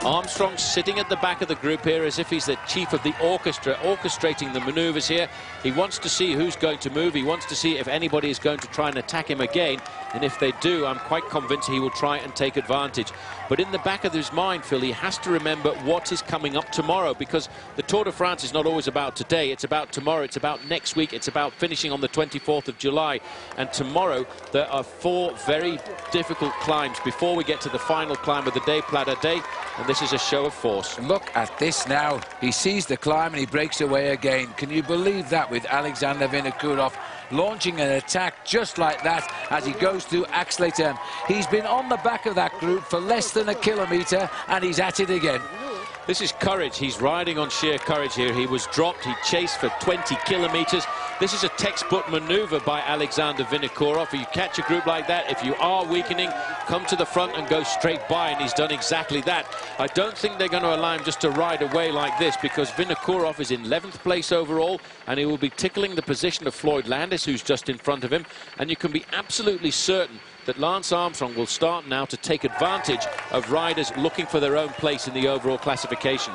Armstrong sitting at the back of the group here as if he's the chief of the orchestra, orchestrating the manoeuvres here. He wants to see who's going to move. He wants to see if anybody is going to try and attack him again. And if they do, I'm quite convinced he will try and take advantage. But in the back of his mind, Phil, he has to remember what is coming up tomorrow, because the Tour de France is not always about today. It's about tomorrow. It's about next week. It's about finishing on the 24th of July. And tomorrow, there are 4 very difficult climbs before we get to the final climb of the day, Plat d'Adet. And this is a show of force. Look at this now. He sees the climb and he breaks away again. Can you believe that, with Alexander Vinokourov launching an attack just like that as he goes through Ax-les-Thermes? He's been on the back of that group for less than a kilometre and he's at it again. This is courage. He's riding on sheer courage here. He was dropped. He chased for 20 kilometres. This is a textbook manoeuvre by Alexander Vinokourov. If you catch a group like that, if you are weakening, come to the front and go straight by, and he's done exactly that. I don't think they're going to allow him just to ride away like this, because Vinokourov is in 11th place overall, and he will be tickling the position of Floyd Landis, who's just in front of him. And you can be absolutely certain that Lance Armstrong will start now to take advantage of riders looking for their own place in the overall classification.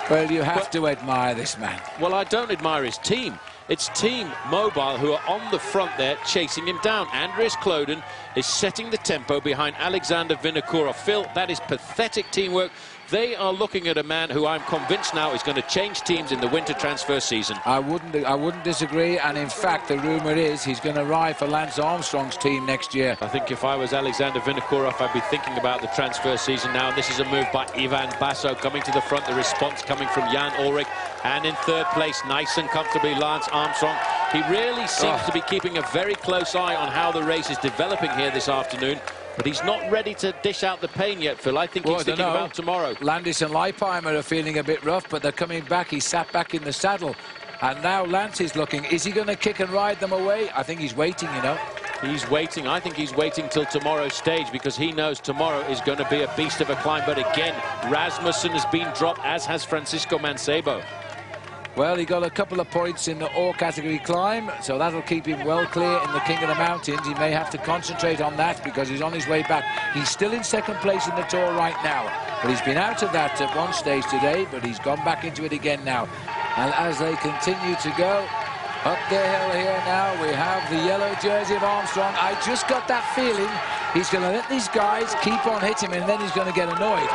Well, you have to admire this man. Well, I don't admire his team. It's Team Mobile who are on the front there chasing him down. Andreas Kloden is setting the tempo behind Alexander Vinokourov. Phil, that is pathetic teamwork. They are looking at a man who I'm convinced now is going to change teams in the winter transfer season. I wouldn't disagree, and in fact the rumour is he's going to ride for Lance Armstrong's team next year. I think if I was Alexander Vinokourov, I'd be thinking about the transfer season now. This is a move by Ivan Basso coming to the front. The response coming from Jan Ullrich, and in 3rd place, nice and comfortably, Lance Armstrong. He really seems to be keeping a very close eye on how the race is developing here this afternoon. But he's not ready to dish out the pain yet, Phil. I think he's thinking about tomorrow. Landis and Leipheimer are feeling a bit rough, but they're coming back. He sat back in the saddle. And now Lance is looking. Is he going to kick and ride them away? I think he's waiting, you know. He's waiting. I think he's waiting till tomorrow's stage, because he knows tomorrow is going to be a beast of a climb. But again, Rasmussen has been dropped, as has Francisco Mancebo. Well, he got a couple of points in the All category climb, so that'll keep him well clear in the King of the Mountains. He may have to concentrate on that because he's on his way back. He's still in 2nd place in the Tour right now, but he's been out of that at one stage today, but he's gone back into it again now. And as they continue to go up the hill here now, we have the yellow jersey of Armstrong. I just got that feeling he's going to let these guys keep on hitting him, and then he's going to get annoyed.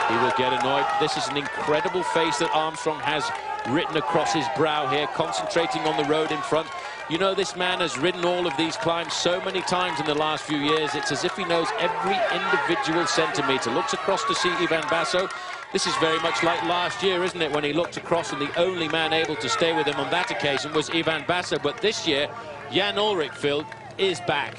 He will get annoyed. This is an incredible face that Armstrong has written across his brow here, concentrating on the road in front. You know, this man has ridden all of these climbs so many times in the last few years. It's as if he knows every individual centimetre. Looks across to see Ivan Basso. This is very much like last year, isn't it, when he looked across and the only man able to stay with him on that occasion was Ivan Basso. But this year, Jan Ullrich, Phil, is back.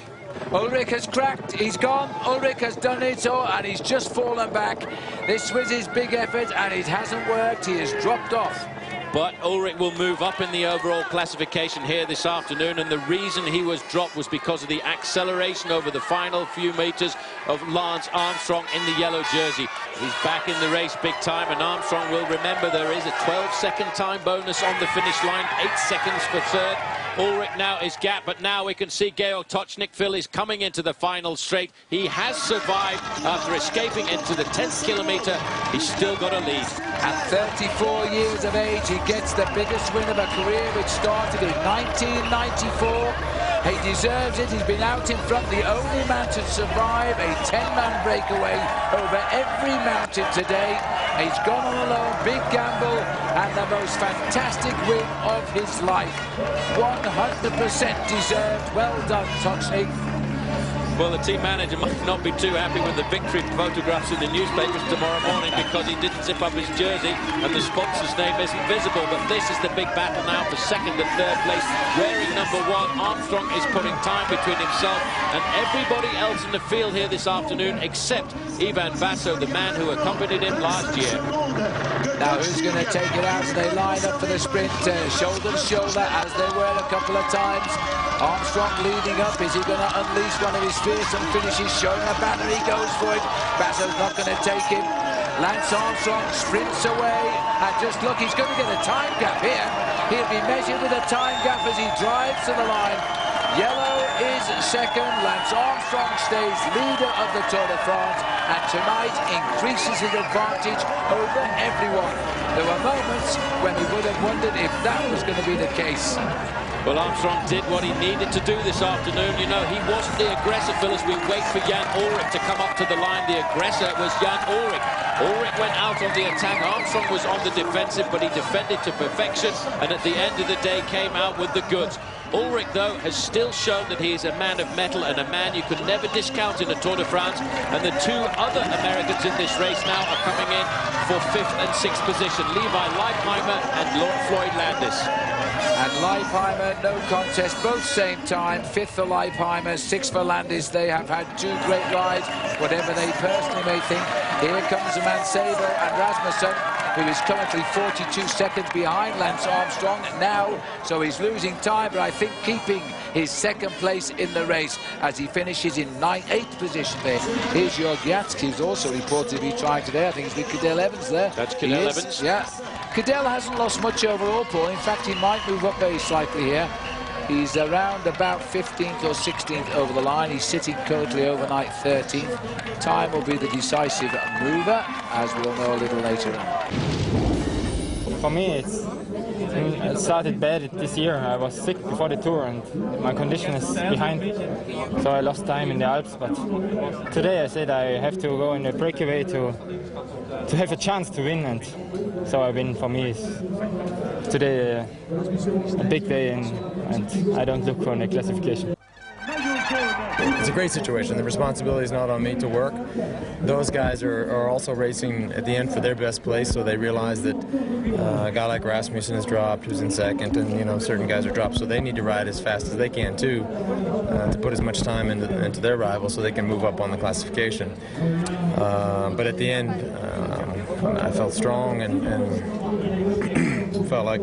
Ullrich has cracked, he's gone, Ullrich has done it all, and he's just fallen back. This was his big effort, and it hasn't worked. He has dropped off. But Ullrich will move up in the overall classification here this afternoon, and the reason he was dropped was because of the acceleration over the final few metres of Lance Armstrong in the yellow jersey. He's back in the race big time, and Armstrong will remember there is a 12-second time bonus on the finish line, 8 seconds for 3rd. Ullrich now is gap, but now we can see Georg Tocznik, Phil, is coming into the final straight. He has survived after escaping into the 10th kilometre. He's still got a lead. At 34 years of age, he gets the biggest win of a career, which started in 1994. He deserves it. He's been out in front, the only man to survive a 10-man breakaway over every mountain today. He's gone on alone, big gamble, and the most fantastic win of his life. 100% deserved. Well done, Tocznik. Well, the team manager might not be too happy with the victory photographs in the newspapers tomorrow morning, because he didn't zip up his jersey and the sponsor's name isn't visible. But this is the big battle now for 2nd and 3rd place. Wearing number 1, Armstrong is putting time between himself and everybody else in the field here this afternoon, except Ivan Basso, the man who accompanied him last year. Now who's going to take it out as they line up for the sprint, shoulder to shoulder, as they were a couple of times. Armstrong leading up. Is he going to unleash one of his fearsome finishes? Showing a banner, he goes for it. Basso's not going to take him. Lance Armstrong sprints away, and just look, he's going to get a time gap here. He'll be measured with a time gap as he drives to the line. Yellow is second. Lance Armstrong stays leader of the Tour de France, and tonight increases his advantage over everyone. There were moments when he would have wondered if that was going to be the case. Well, Armstrong did what he needed to do this afternoon. You know, he wasn't the aggressor, Phil, as we wait for Jan Ullrich to come up to the line. The aggressor was Jan Ullrich. Ullrich went out on the attack. Armstrong was on the defensive, but he defended to perfection, and at the end of the day came out with the goods. Ullrich, though, has still shown that he is a man of metal and a man you can never discount in the Tour de France. And the two other Americans in this race now are coming in for 5th and 6th position. Levi Leipheimer and Floyd Landis. And Leipheimer, no contest, both same time. 5th for Leipheimer, 6th for Landis. They have had two great rides, whatever they personally may think. Here comes Mancebo and Rasmussen, who is currently 42 seconds behind Lance Armstrong now, so he's losing time, but I think keeping his second place in the race as he finishes in 8th position there. Here's Jörg Jatzky, who's also reportedly trying today. I think it's with Cadel Evans there. That's Cadel Evans. Yeah. Cadel hasn't lost much overall, Paul. In fact, he might move up very slightly here. He's around about 15th or 16th over the line. He's sitting currently overnight 13th. Time will be the decisive mover, as we'll know a little later on. For me, it started bad this year. I was sick before the Tour and my condition is behind, so I lost time in the Alps. But today I said I have to go in the breakaway to have a chance to win, and so I win. For me, is today a big day, and I don't look for a classification. It's a great situation. The responsibility is not on me to work. Those guys are also racing at the end for their best place, so they realize that a guy like Rasmussen has dropped, who's in second, and you know certain guys are dropped, so they need to ride as fast as they can too, to put as much time into their rival so they can move up on the classification. But at the end, I felt strong and felt like,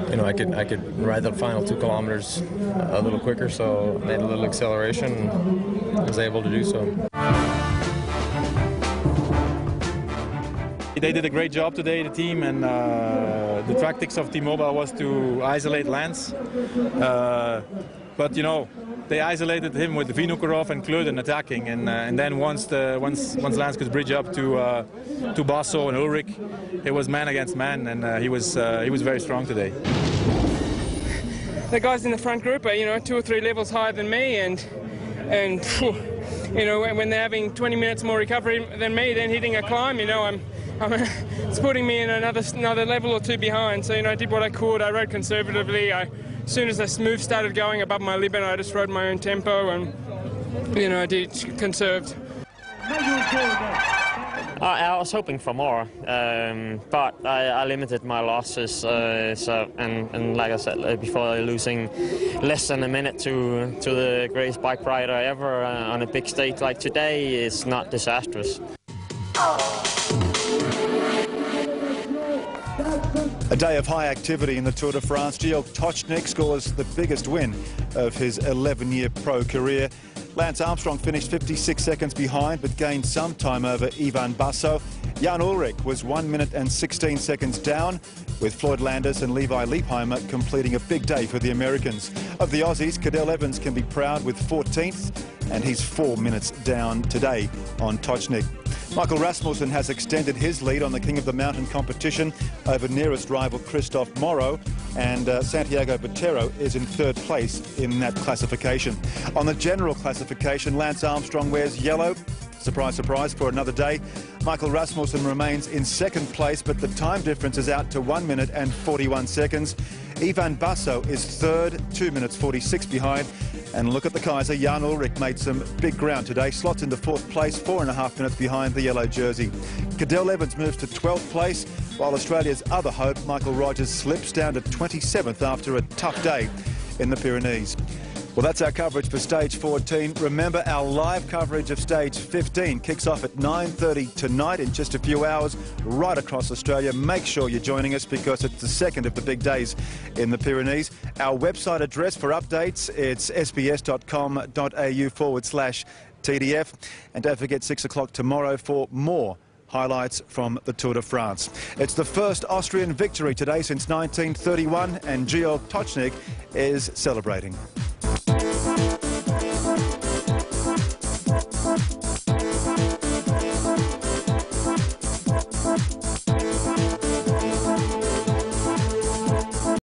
you know, I could ride the final 2 kilometers a little quicker, so I made a little acceleration and was able to do so. They did a great job today, the team, and the tactics of T-Mobile was to isolate Lance. But you know, they isolated him with Vinokurov and Klöden attacking, and then once Lance could bridge up to Basso and Ullrich, it was man against man, and he was very strong today. The guys in the front group are, you know, 2 or 3 levels higher than me, and phew, you know, when they're having 20 minutes more recovery than me, then hitting a climb, you know, it's putting me in another level or 2 behind. So, you know, I did what I could. I rode conservatively. As soon as the move started going above my limit, I just rode my own tempo, and you know, I did conserved. I was hoping for more, but I limited my losses. And like I said before, losing less than a minute to the greatest bike rider ever on a big stage like today is not disastrous. A day of high activity in the Tour de France. Georg Tocznik scores the biggest win of his 11-year pro career. Lance Armstrong finished 56 seconds behind but gained some time over Ivan Basso. Jan Ullrich was 1 minute and 16 seconds down, with Floyd Landis and Levi Leipheimer completing a big day for the Americans. Of the Aussies, Cadel Evans can be proud with 14th, and he's 4 minutes down today on Tocznik. Michael Rasmussen has extended his lead on the King of the Mountain competition over nearest rival Christophe Moreau, and Santiago Botero is in 3rd place in that classification. On the general classification, Lance Armstrong wears yellow. Surprise, surprise, for another day. Michael Rasmussen remains in 2nd place, but the time difference is out to 1 minute and 41 seconds. Ivan Basso is 3rd, 2 minutes 46 behind. And look at the Kaiser. Jan Ullrich made some big ground today, slots into 4th place, 4.5 minutes behind the yellow jersey. Cadel Evans moves to 12th place, while Australia's other hope, Michael Rogers, slips down to 27th after a tough day in the Pyrenees. Well, that's our coverage for Stage 14. Remember, our live coverage of Stage 15 kicks off at 9:30 tonight in just a few hours right across Australia. Make sure you're joining us because it's the second of the big days in the Pyrenees. Our website address for updates, it's sbs.com.au/TDF. And don't forget 6 o'clock tomorrow for more highlights from the Tour de France. It's the first Austrian victory today since 1931, and Georg Tocznik is celebrating.